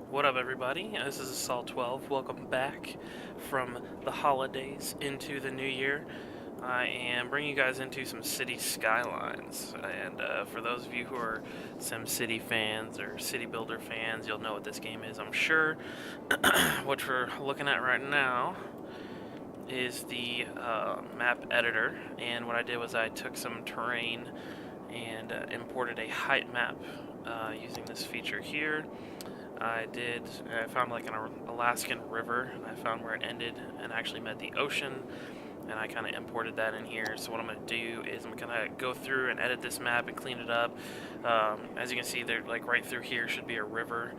What up, everybody? This is Assault 12. Welcome back from the holidays into the new year. I am bringing you guys into some City Skylines. And for those of you who are SimCity fans or City Builder fans, you'll know what this game is, I'm sure. What we're looking at right now is the map editor. And what I did was I took some terrain and imported a height map using this feature here. I found like an Alaskan river, and I found where it ended and actually met the ocean, and I kind of imported that in here. So what I'm going to do is I'm going to go through and edit this map and clean it up. As you can see, there, like right through here should be a river,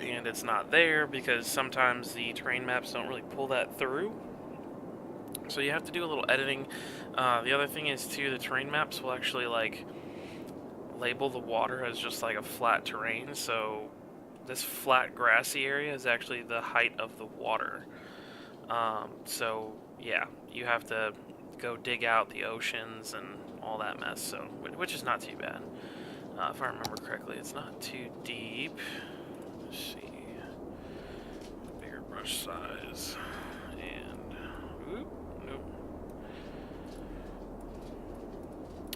and it's not there because sometimes the terrain maps don't really pull that through. So you have to do a little editing. The other thing is too, the terrain maps will actually like label the water as just like a flat terrain, so this flat grassy area is actually the height of the water. So yeah, you have to go dig out the oceans and all that mess, so which is not too bad. If I remember correctly, it's not too deep. Let's see. Bigger brush size. And oop, nope.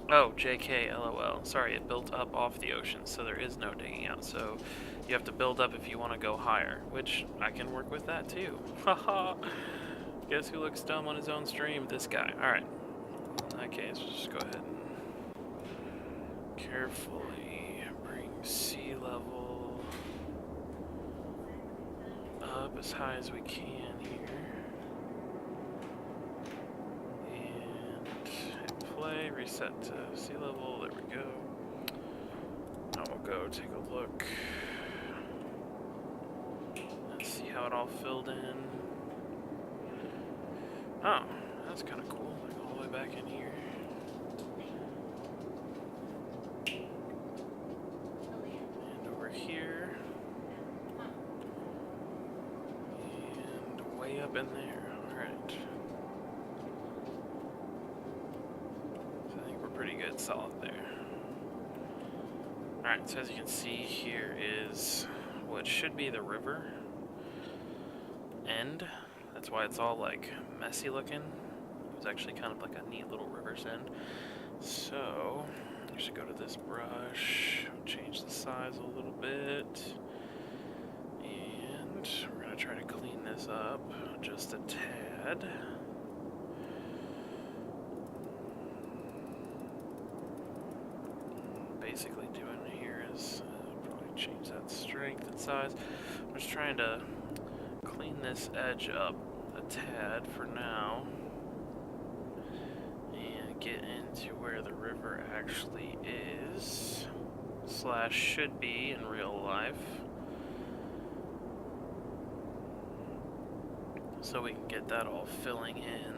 Oh, JK, LOL. Sorry, it built up off the ocean, so there is no digging out. So you have to build up if you want to go higher, which I can work with that too. Haha. Guess who looks dumb on his own stream? This guy. Alright. In that case, we'll just go ahead and carefully bring sea level up as high as we can here. And hit play, reset to sea level. There we go. Now we'll go take a look. Let's see how it all filled in. Oh, that's kind of cool. Like all the way back in here. And over here. And way up in there. Alright. So I think we're pretty good solid there. Alright, so as you can see, here is what should be the river end. That's why it's all like messy looking. It was actually kind of like a neat little river's end. So you should go to this brush, change the size a little bit, and we're gonna try to clean this up just a tad. Basically doing here is probably change that strength and size. I'm just trying to clean this edge up a tad for now and get into where the river actually is / should be in real life, so we can get that all filling in,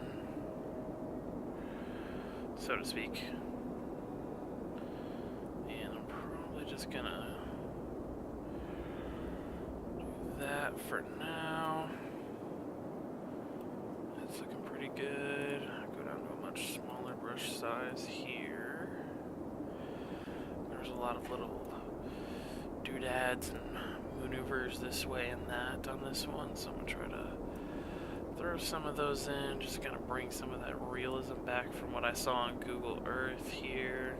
so to speak. And I'm probably just gonna do that for now. It's looking pretty good. Go down to a much smaller brush size here. There's a lot of little doodads and maneuvers this way and that on this one, so I'm gonna try to throw some of those in, just gonna bring some of that realism back from what I saw on Google Earth here.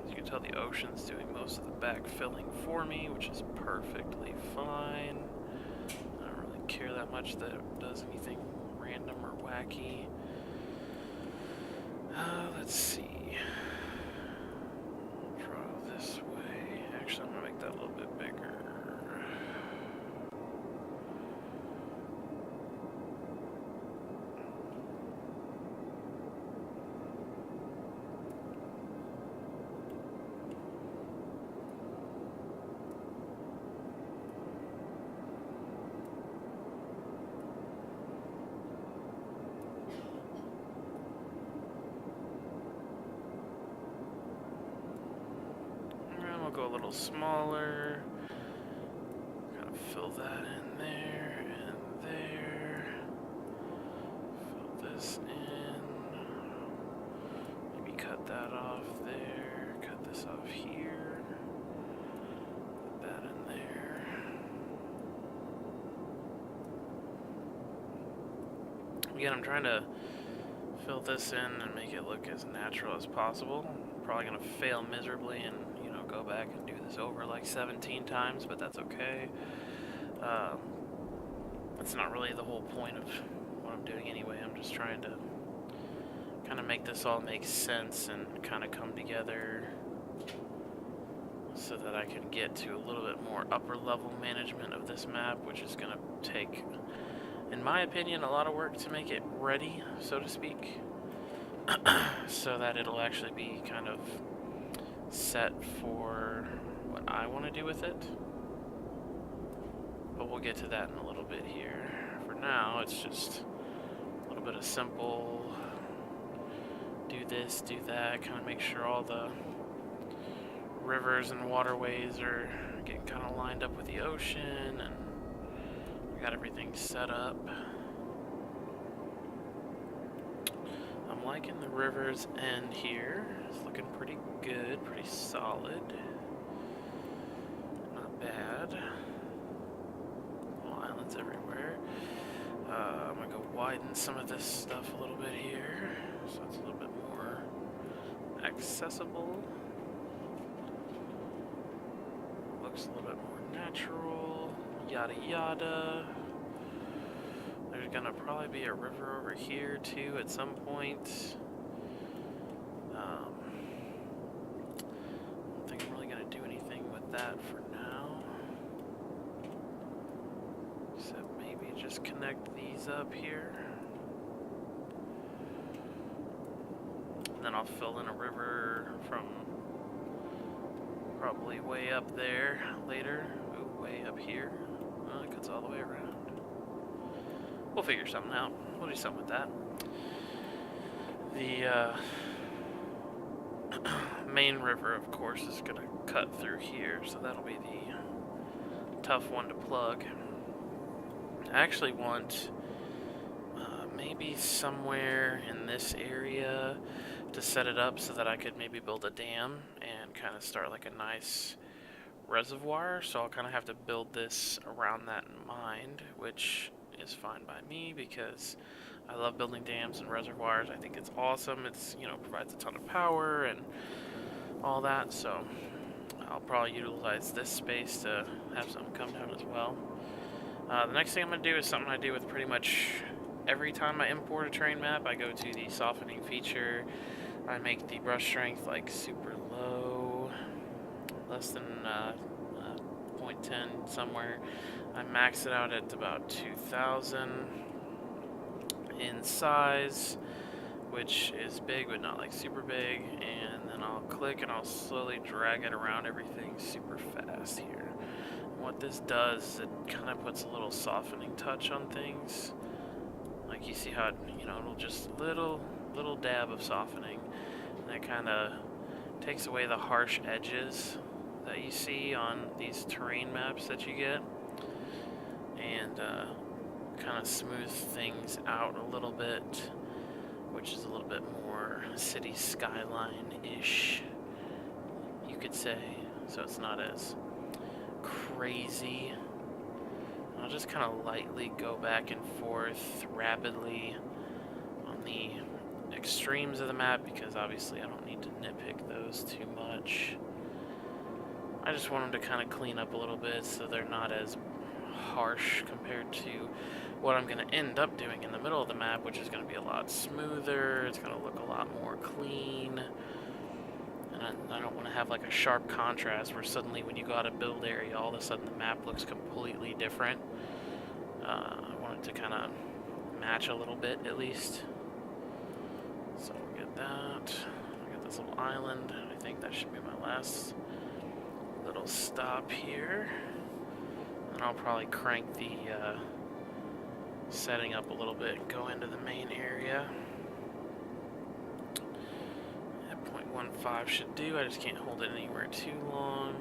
As you can tell, the ocean's doing most of the backfilling for me, which is perfectly fine. I don't really care that much that it does anything random or wacky. Let's see. Draw this way. Actually, I'm gonna make that a little bit bigger. Go a little smaller, kind of fill that in there and there, fill this in, maybe cut that off there, cut this off here, put that in there. Again, I'm trying to fill this in and make it look as natural as possible. I'm probably going to fail miserably and, go back and do this over like 17 times, but that's okay. That's not really the whole point of what I'm doing anyway. I'm just trying to kind of make this all make sense and kind of come together so that I can get to a little bit more upper level management of this map, which is going to take, in my opinion, a lot of work to make it ready, so to speak, so that it'll actually be kind of set for what I want to do with it. But we'll get to that in a little bit here. For now, it's just a little bit of simple, do this, do that, kind of make sure all the rivers and waterways are getting kind of lined up with the ocean, and we got everything set up. I'm liking the river's end here. It's looking pretty good, pretty solid. Not bad. Little islands everywhere. I'm gonna go widen some of this stuff a little bit here, so it's a little bit more accessible. Looks a little bit more natural. Yada yada. There's gonna probably be a river over here too at some point. I don't think I'm really gonna do anything with that for now. Except maybe just connect these up here. And then I'll fill in a river from probably way up there later. Ooh, way up here. It cuts all the way around. We'll figure something out. We'll do something with that. The main river, of course, is going to cut through here, so that'll be the tough one to plug. I actually want maybe somewhere in this area to set it up so that I could maybe build a dam and kind of start like a nice reservoir. So I'll kind of have to build this around that in mind, which is fine by me because I love building dams and reservoirs. I think it's awesome. It's, provides a ton of power and all that, so I'll probably utilize this space to have something come down as well. The next thing I'm going to do is something I do with pretty much every time I import a terrain map. I go to the softening feature. I make the brush strength like super low, less than 0.10 somewhere. I max it out at about 2000 in size, which is big but not like super big, and then I'll click and I'll slowly drag it around everything super fast here. And what this does is it kind of puts a little softening touch on things. Like you see how it, it'll just little dab of softening, and that kind of takes away the harsh edges that you see on these terrain maps that you get, and kind of smooths things out a little bit, which is a little bit more city skyline-ish, you could say, so it's not as crazy. I'll just kind of lightly go back and forth rapidly on the extremes of the map because obviously I don't need to nitpick those too much. I just want them to kind of clean up a little bit so they're not as harsh compared to what I'm going to end up doing in the middle of the map, which is going to be a lot smoother. It's going to look a lot more clean. And I don't want to have like a sharp contrast where suddenly when you go out of build area, all of a sudden the map looks completely different. I want it to kind of match a little bit at least. So we'll get that. I got this little island. I think that should be my last little stop here. And I'll probably crank the setting up a little bit, go into the main area. At 0.15 should do. I just can't hold it anywhere too long.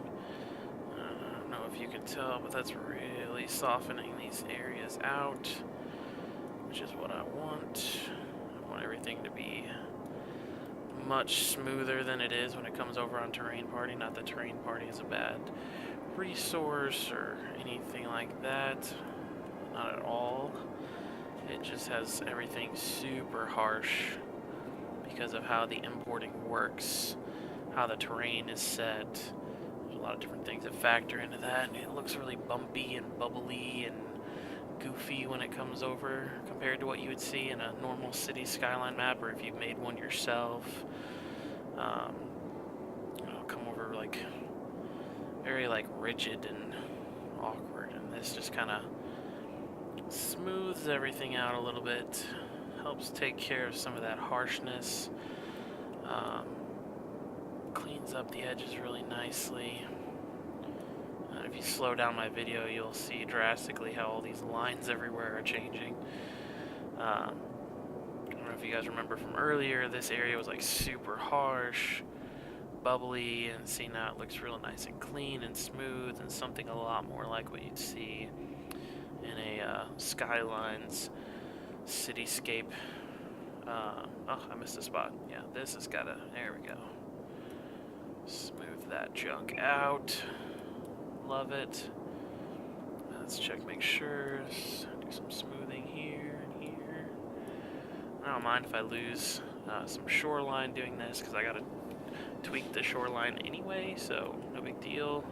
I don't know if you can tell, but that's really softening these areas out, which is what I want. I want everything to be much smoother than it is when it comes over on Terrain Party. Not that Terrain Party is a bad resource or anything like that. Not at all. It just has everything super harsh because of how the importing works, how the terrain is set. There's a lot of different things that factor into that, and it looks really bumpy and bubbly and goofy when it comes over compared to what you would see in a normal city skyline map, or if you made one yourself. It'll come over like very like rigid and awkward, and this just kind of smooths everything out a little bit, helps take care of some of that harshness, cleans up the edges really nicely. If you slow down my video, you'll see drastically how all these lines everywhere are changing. I don't know if you guys remember from earlier, this area was like super harsh, bubbly, and see now it looks real nice and clean and smooth and something a lot more like what you'd see in a Skylines cityscape. Oh, I missed a spot. Yeah, this has gotta, there we go. Smooth that junk out. Love it. Let's check, make sure. Do some smoothing here and here. I don't mind if I lose some shoreline doing this, because I gotta tweak the shoreline anyway, so no big deal.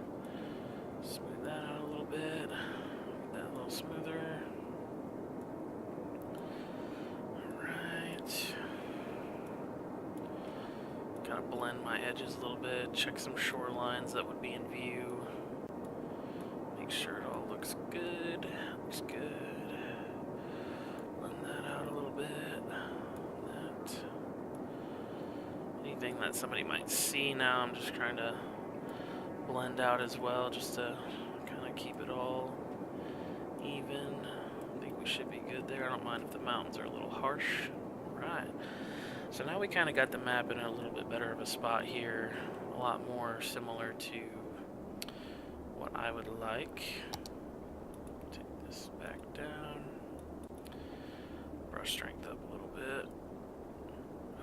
Smooth that out a little bit. Get that a little smoother. Alright. Gotta blend my edges a little bit, check some shorelines that would be in view. Make sure it all looks good. Looks good. Blend that out a little bit. That. Anything that somebody might see now, I'm just trying to blend out as well, just to kind of keep it all even. I think we should be good there. I don't mind if the mountains are a little harsh. Right. So now we kind of got the map in a little bit better of a spot here. A lot more similar to what I would like. Take this back down. Brush strength up a little bit.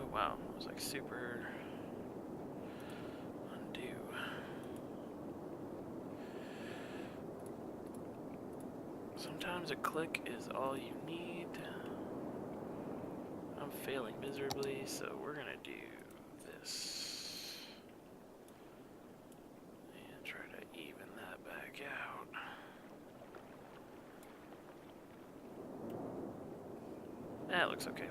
Oh wow, it was like super undo. Sometimes a click is all you need. I'm failing miserably, so we're gonna do this. And try to even that back out. That looks okay.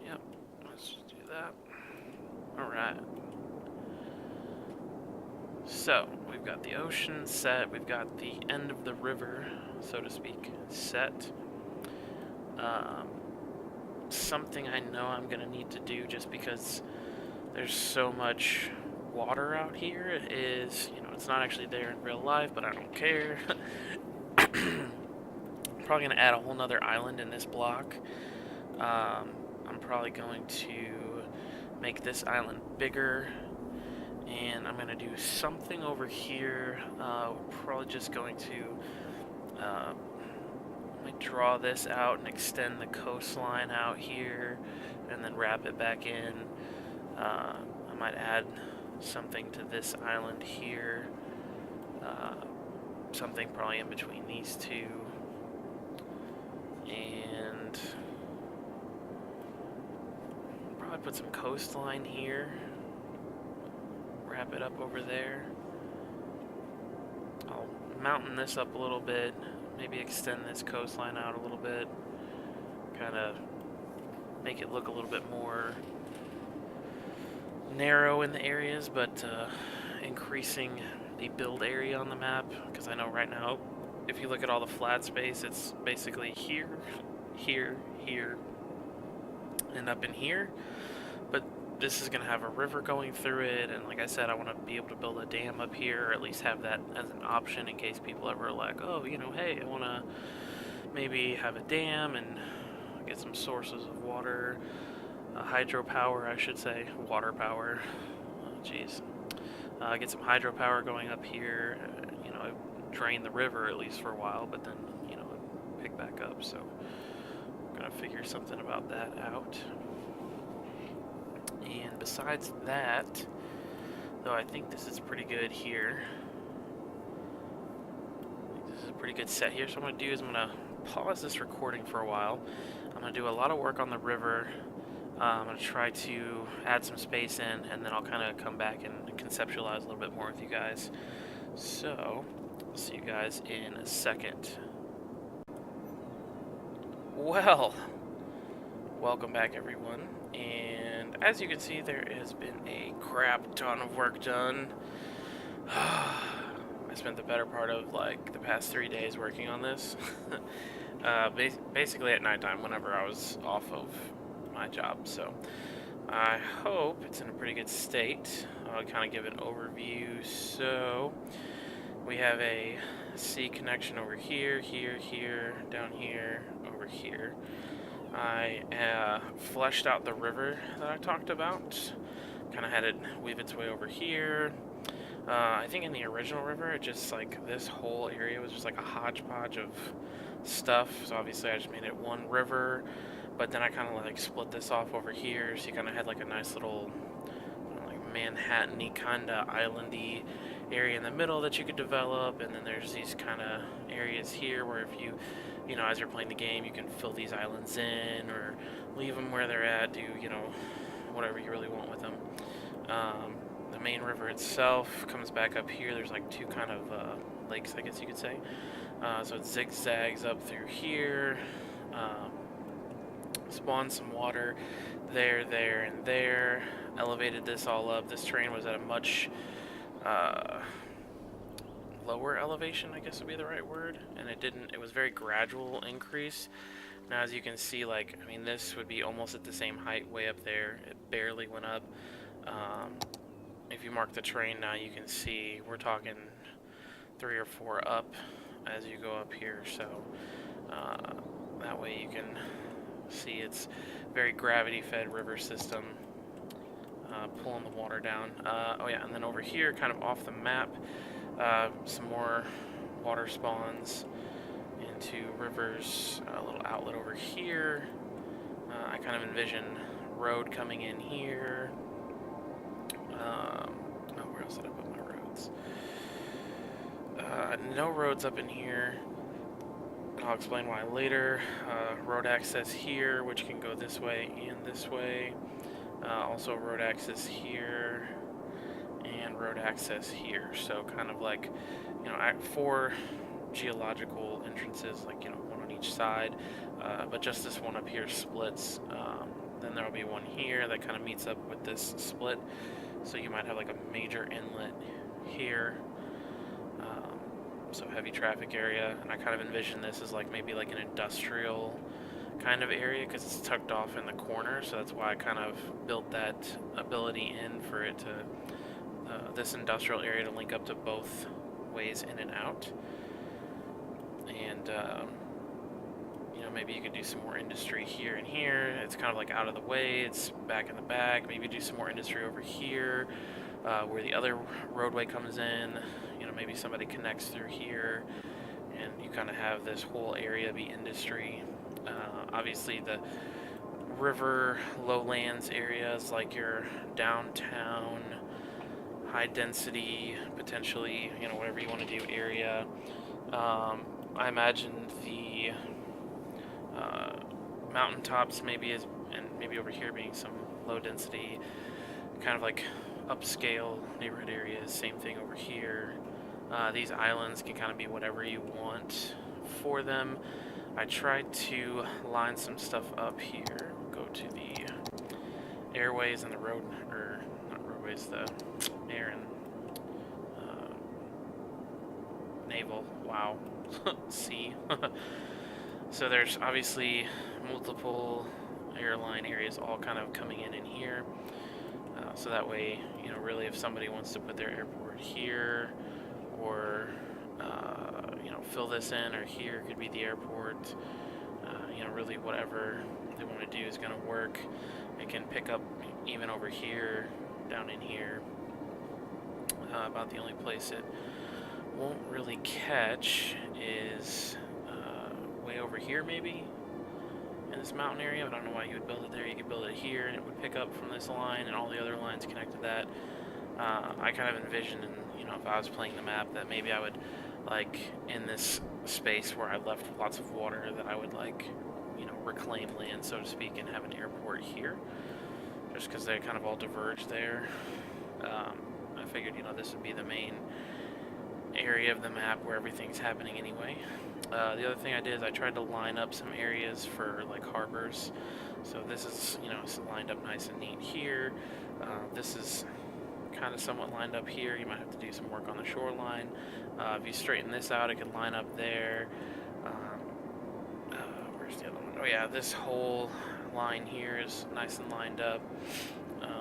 Yep, let's just do that. Alright. So, we've got the ocean set, we've got the end of the river, so to speak, set. Something I know I'm going to need to do just because there's so much water out here is, you know, it's not actually there in real life, but I don't care. I'm probably going to add a whole nother island in this block. I'm probably going to make this island bigger. And I'm going to do something over here. We're probably just going to draw this out and extend the coastline out here and then wrap it back in. I might add something to this island here. Something probably in between these two. And probably put some coastline here. Wrap it up over there. I'll mountain this up a little bit, maybe extend this coastline out a little bit, kind of make it look a little bit more narrow in the areas, but increasing the build area on the map, because I know right now, if you look at all the flat space, it's basically here, here, here, and up in here. But this is going to have a river going through it, and like I said, I want to be able to build a dam up here, or at least have that as an option in case people ever are like, oh, you know, hey, I want to maybe have a dam and get some sources of water, hydropower, I should say, water power, jeez, get some hydropower going up here, you know, drain the river at least for a while, but then, you know, pick back up, so I'm going to figure something about that out. And besides that, Though I think this is pretty good here. This is a pretty good set here. So what I'm going to do is I'm going to pause this recording for a while. I'm going to do a lot of work on the river. I'm going to try to add some space in, and then I'll kind of come back and conceptualize a little bit more with you guys. So, I'll see you guys in a second. Well, welcome back everyone. And as you can see, there has been a crap ton of work done. I spent the better part of like the past 3 days working on this. Basically at nighttime whenever I was off of my job. So I hope it's in a pretty good state. I'll kind of give an overview. So we have a C connection over here, here, down here, over here. I fleshed out the river that I talked about. Kind of had it weave its way over here. I think in the original river, it just like this whole area was just like a hodgepodge of stuff. So obviously I just made it one river, but then I kind of like split this off over here. So you kind of had like a nice little like Manhattan-y kind of islandy area in the middle that you could develop. And then there's these kind of areas here where if you know, as you're playing the game, you can fill these islands in or leave them where they're at, do, you know, whatever you really want with them. The main river itself comes back up here. There's like two kind of lakes, I guess you could say. So it zigzags up through here, spawns some water there, and there. Elevated this all up. This terrain was at a much lower elevation, I guess would be the right word, and it was very gradual increase. Now as you can see, like, I mean, this would be almost at the same height way up there. It barely went up. If you mark the terrain now, you can see we're talking 3 or 4 up as you go up here, so that way you can see it's very gravity-fed river system, pulling the water down. Oh yeah, and then over here, kind of off the map, some more water spawns into rivers, a little outlet over here. I kind of envision road coming in here. Where else did I put my roads? No roads up in here. I'll explain why later. Road access here, which can go this way and this way. Also road access here and road access here. So kind of like, you know, 4 geological entrances, like, you know, one on each side. But just this one up here splits. Then there'll be one here that kind of meets up with this split. So you might have like a major inlet here. So heavy traffic area, and I kind of envision this as like maybe like an industrial kind of area because it's tucked off in the corner. So that's why I kind of built that ability in for it to this industrial area to link up to both ways in and out. And you know, maybe you could do some more industry here and here. It's kind of like out of the way. It's back in the back. Maybe do some more industry over here where the other roadway comes in. You know, maybe somebody connects through here, and you kind of have this whole area be industry. Obviously, the river lowlands areas like your downtown, high density, potentially, you know, whatever you want to do area. I imagine the mountaintops maybe and maybe over here being some low density, kind of like upscale neighborhood areas. Same thing over here. These islands can kind of be whatever you want for them. I tried to line some stuff up here. Go to the airways and the road, or not roadways, the air and naval. Wow. Sea. So there's obviously multiple airline areas all kind of coming in here. So that way, you know, really if somebody wants to put their airport here or, you know, fill this in, or here could be the airport, you know, really whatever they want to do is going to work. It can pick up even over here, down in here. About the only place it won't really catch is way over here maybe in this mountain area. I don't know why you would build it there. You could build it here and it would pick up from this line and all the other lines connect to that. I kind of envisioned, if I was playing the map, that maybe I would, like, in this space where I left lots of water, that I would, like, reclaim land, so to speak, and have an airport here, just because they kind of all diverge there. I figured, this would be the main area of the map where everything's happening anyway. The other thing I did is I tried to line up some areas for, like, harbors. So this is, it's lined up nice and neat here. This is kind of somewhat lined up here. You might have to do some work on the shoreline. If you straighten this out, it could line up there. Where's the other one? Oh yeah, this whole line here is nice and lined up.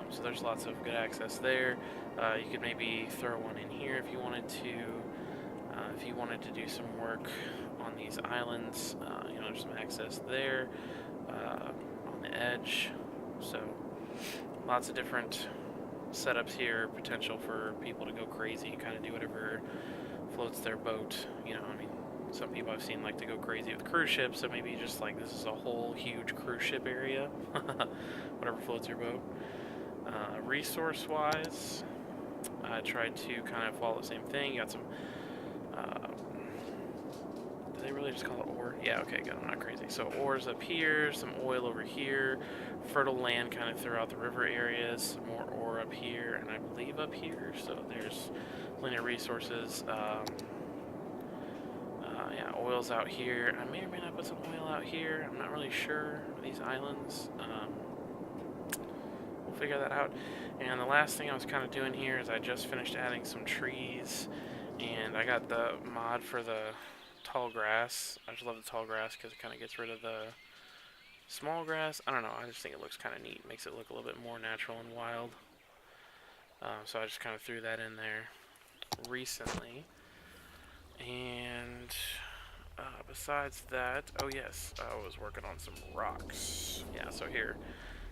So there's lots of good access there. You could maybe throw one in here if you wanted to. If you wanted to do some work on these islands, there's some access there on the edge. So lots of different setups here, potential for people to go crazy and kind of do whatever floats their boat. Some people I've seen like to go crazy with cruise ships, so maybe just like this is a whole huge cruise ship area, whatever floats your boat. Resource-wise, I tried to kind of follow the same thing. You got some, do they really just call it ore? Yeah, okay, good, I'm not crazy. So ores up here, some oil over here, fertile land kind of throughout the river areas, some more ore up here, and I believe up here, so there's plenty of resources. Yeah, oil's out here. I may or may not put some oil out here. I'm not really sure. These islands. We'll figure that out. And the last thing I was kind of doing here is I just finished adding some trees, and I got the mod for the tall grass. I just love the tall grass because it kind of gets rid of the small grass. I don't know. I just think it looks kind of neat. Makes it look a little bit more natural and wild. So I just kind of threw that in there recently. And besides that, oh yes, I was working on some rocks. Yeah, so here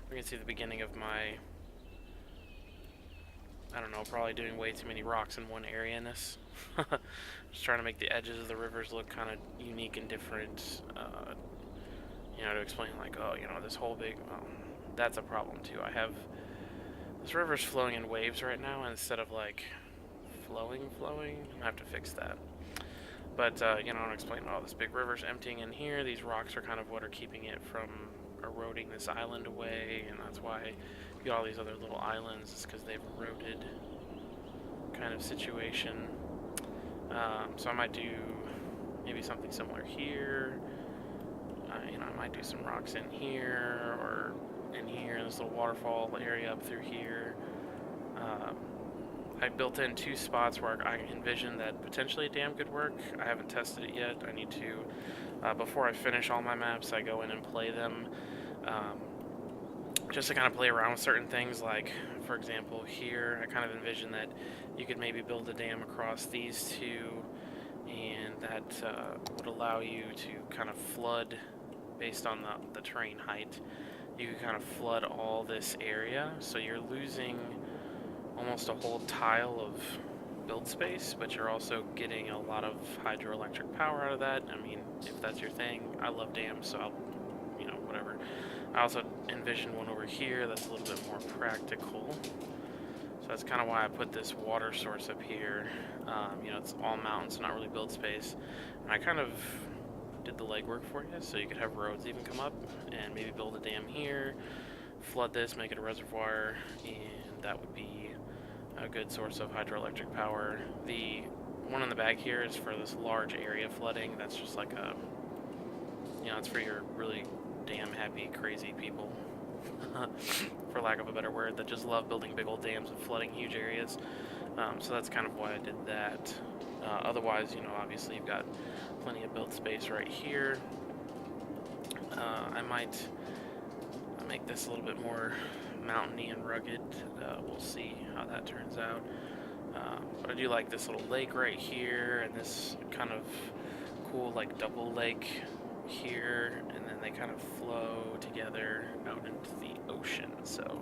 we can see the beginning of my, I don't know, probably doing way too many rocks in one area in this. Just trying to make the edges of the rivers look kind of unique and different, to explain like, oh, this whole big, well, that's a problem too. I have, this river's flowing in waves right now, and instead of like flowing, I have to fix that. But, I'll explain, oh, this big river's emptying in here. These rocks are kind of what are keeping it from eroding this island away, and that's why you get all these other little islands. It's because they've eroded kind of situation. So I might do maybe something similar here. I might do some rocks in here, or in here, this little waterfall area up through here. I built in 2 spots where I envision that potentially a dam could work. I haven't tested it yet. I need to, before I finish all my maps, I go in and play them, just to kind of play around with certain things. Like, for example, here, I kind of envision that you could maybe build a dam across these 2, and that would allow you to kind of flood, based on the terrain height, you can kind of flood all this area, so you're losing almost a whole tile of build space, but you're also getting a lot of hydroelectric power out of that. I mean, if that's your thing, I love dams, so I'll, whatever. I also envisioned one over here that's a little bit more practical. So that's kind of why I put this water source up here. It's all mountains, so not really build space. And I kind of did the legwork for you, so you could have roads even come up, and maybe build a dam here, flood this, make it a reservoir, and that would be a good source of hydroelectric power. The one in the back here is for this large area flooding. That's just like a, it's for your really dam happy, crazy people, for lack of a better word, that just love building big old dams and flooding huge areas. So that's kind of why I did that. Otherwise, obviously you've got plenty of build space right here. I might make this a little bit more mountainy and rugged. We'll see how that turns out. But I do like this little lake right here, and this kind of cool like double lake here, and then they kind of flow together out into the ocean. So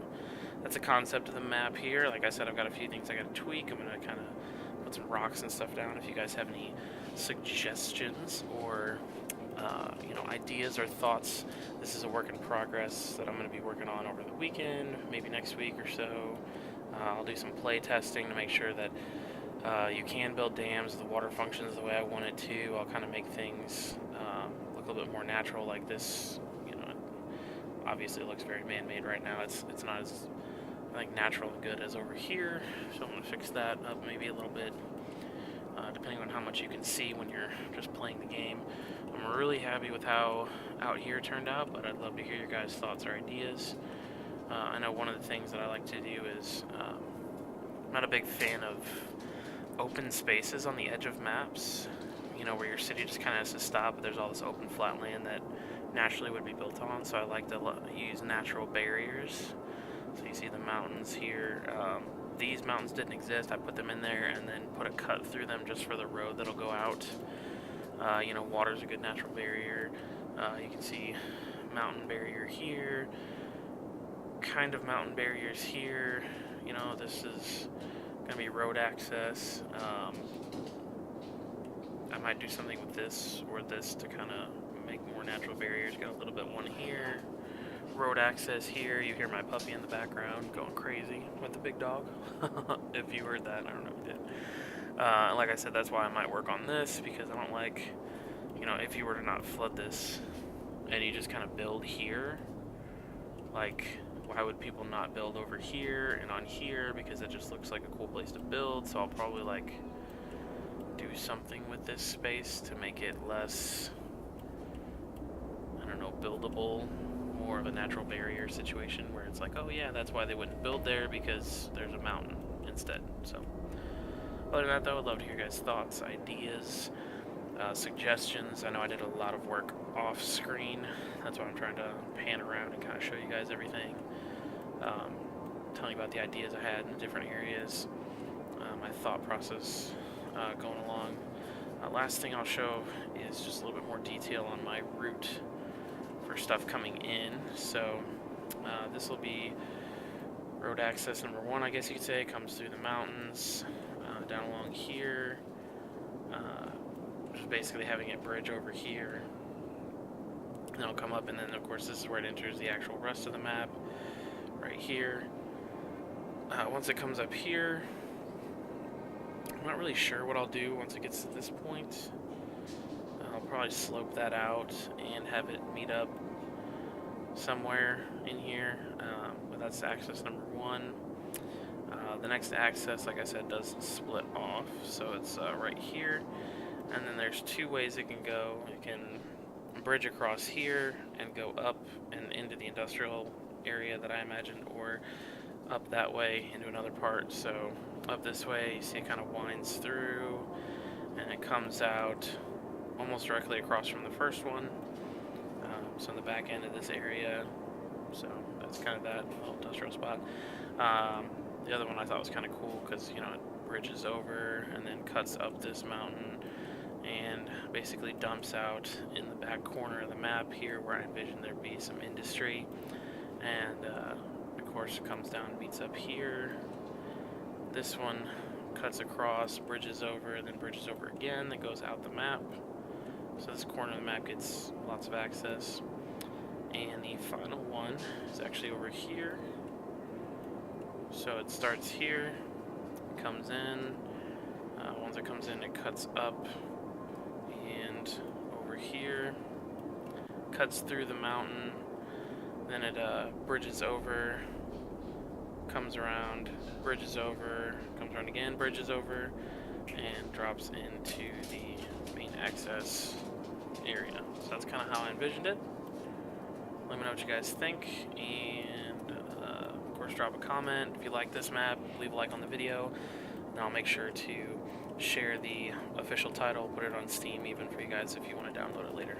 that's a concept of the map here. Like I said, I've got a few things I gotta tweak. I'm gonna kind of put some rocks and stuff down. If you guys have any suggestions or ideas or thoughts, this is a work in progress that I'm going to be working on over the weekend, maybe next week or so. I'll do some play testing to make sure that you can build dams, the water functions the way I want it to. I'll kind of make things look a little bit more natural, like this. You know, obviously it looks very man-made right now. It's not as, I think, natural and good as over here. So I'm gonna fix that up maybe a little bit, depending on how much you can see when you're just playing the game. I'm really happy with how out here turned out, but I'd love to hear your guys' thoughts or ideas. I know one of the things that I like to do is I'm not a big fan of open spaces on the edge of maps, you know, where your city just kind of has to stop, but there's all this open flat land that naturally would be built on, so I like to use natural barriers. So you see the mountains here. These mountains didn't exist. I put them in there and then put a cut through them just for the road that'll go out. You know, water's a good natural barrier. You can see mountain barrier here, kind of mountain barriers here. You know, this is gonna be road access. I might do something with this or this to kind of make more natural barriers. Got a little bit one here, road access here. You hear my puppy in the background going crazy with the big dog. If you heard that, I don't know if you did. Like I said, that's why I might work on this, because I don't like, you know, if you were to not flood this and you just kind of build here, like, why would people not build over here and on here? Because it just looks like a cool place to build. So I'll probably like do something with this space to make it less, I don't know, buildable, more of a natural barrier situation where it's like, oh yeah, that's why they wouldn't build there, because there's a mountain instead. So other than that though, I'd love to hear your guys' thoughts, ideas, suggestions. I know I did a lot of work off screen. That's why I'm trying to pan around and kind of show you guys everything. Telling you about the ideas I had in the different areas, my thought process going along. Last thing I'll show is just a little bit more detail on my route for stuff coming in. So this will be road access number 1, I guess you could say. It comes through the mountains, down along here, just basically having it bridge over here. And it'll come up, and then of course this is where it enters the actual rest of the map, right here. Once it comes up here, I'm not really sure what I'll do once it gets to this point. I'll probably slope that out and have it meet up somewhere in here, but that's access number 1. The next access, like I said, does split off, so it's right here, and then there's 2 ways it can go. It can bridge across here and go up and into the industrial area that I imagined, or up that way into another part. So up this way, you see it kind of winds through and it comes out almost directly across from the first one, so in the back end of this area. So that's kind of that little industrial spot. The other one I thought was kind of cool because, you know, it bridges over and then cuts up this mountain and basically dumps out in the back corner of the map here, where I envisioned there'd be some industry. And of course it comes down and meets up here. This one cuts across, bridges over, then bridges over again, then goes out the map. So this corner of the map gets lots of access. And the final one is actually over here. So it starts here, comes in. Once it comes in, it cuts up and over here, cuts through the mountain, then it bridges over, comes around, bridges over, comes around again, bridges over, and drops into the main access area. So that's kind of how I envisioned it. Let me know what you guys think, and of course drop a comment if you like this map, leave a like on the video, and I'll make sure to share the official title, put it on Steam even for you guys if you want to download it later.